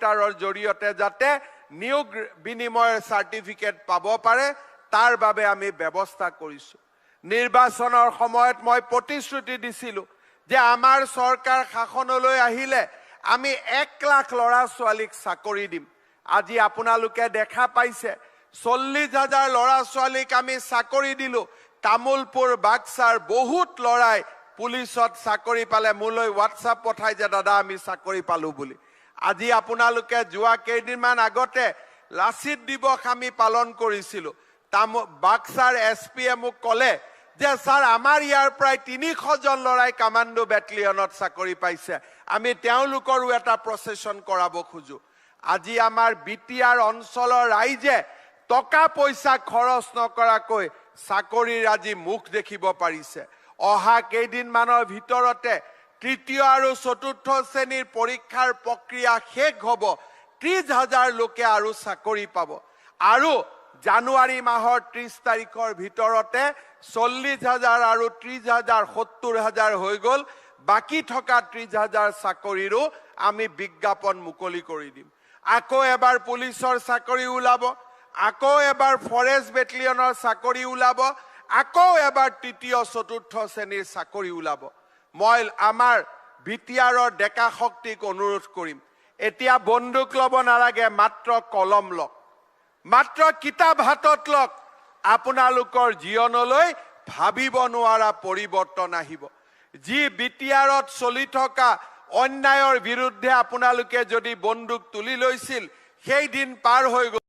পৰ্টাৰৰ জৰিয়তে যাতে নিয়োগ বিনিময়ৰ চাৰ্টিফিকেট পাব পাৰে তাৰ বাবে আমি ব্যৱস্থা কৰিছো। নিৰ্বাচনৰ সময়ত মই প্ৰতিশ্ৰুতি দিছিলো যে আমাৰ চৰকাৰ শাসনলৈ আহিলে আমি 1 লাখ ল'ৰা ছোৱালীক চাকৰি দিম। আজি আপোনালোকে দেখা পাইছে 40,000 ল'ৰা ছোৱালীক আমি চাকৰি দিলো। তামুলপুৰ বাক্সাৰ বহুত ল'ৰাই পুলিচত চাকৰি পালে, মোলৈ হোৱাটছআপ পঠাই যে দাদা আমি চাকৰি পালো বুলি। আজি আপোনালোকে যোৱা কেইদিনমান আগতে লাচিত দিৱস আমি পালন কৰিছিলো। বাক্সাৰ এছপিয়ে মোক ক'লে যে স্যাৰ আমাৰ ইয়াৰ প্ৰায় 300 জন ল'ৰাই কামাণ্ডো বেটেলিয়নত চাকৰি পাইছে, আমি তেওঁলোকৰো এটা প্ৰচেছন কৰাব খোজো। আজি আমাৰ বিটিআৰ অঞ্চলৰ ৰাইজে টকা পইচা খৰচ নকৰাকৈ চাকৰিৰ আজি মুখ দেখিব পাৰিছে। অহা কেইদিনমানৰ ভিতৰতে তৃতীয় আৰু চতুৰ্থ শ্ৰেণীৰ পৰীক্ষাৰ প্ৰক্ৰিয়া শেষ হ'ব। 30,000 লোকে আৰু চাকৰি পাব। আৰু জানুৱাৰী মাহৰ 30 তাৰিখৰ ভিতৰতে 40,000 আৰু 30,000 70,000 হৈ গ'ল। বাকী থকা 30,000 চাকৰিৰো আমি বিজ্ঞাপন মুকলি কৰি দিম। আকৌ এবাৰ পুলিচৰ চাকৰি ওলাব, আকৌ এবাৰ ফৰেষ্ট বেটেলিয়নৰ চাকৰি ওলাব, আকৌ এবাৰ তৃতীয় চতুৰ্থ শ্ৰেণীৰ চাকৰি ওলাব। মই আমাৰ বিটিআৰৰ ডেকা শক্তিক অনুৰোধ কৰিম, এতিয়া বন্দুক ল'ব নালাগে, মাত্ৰ কলম লওক, মাত্ৰ কিতাপ হাতত লওক। আপোনালোকৰ জীৱনলৈ ভাবিব নোৱাৰা পৰিৱৰ্তন আহিব। যি বিটিআৰত চলি থকা অন্যায়ৰ বিৰুদ্ধে আপোনালোকে যদি বন্দুক তুলি লৈছিল, সেই দিন পাৰ হৈ গ'ল।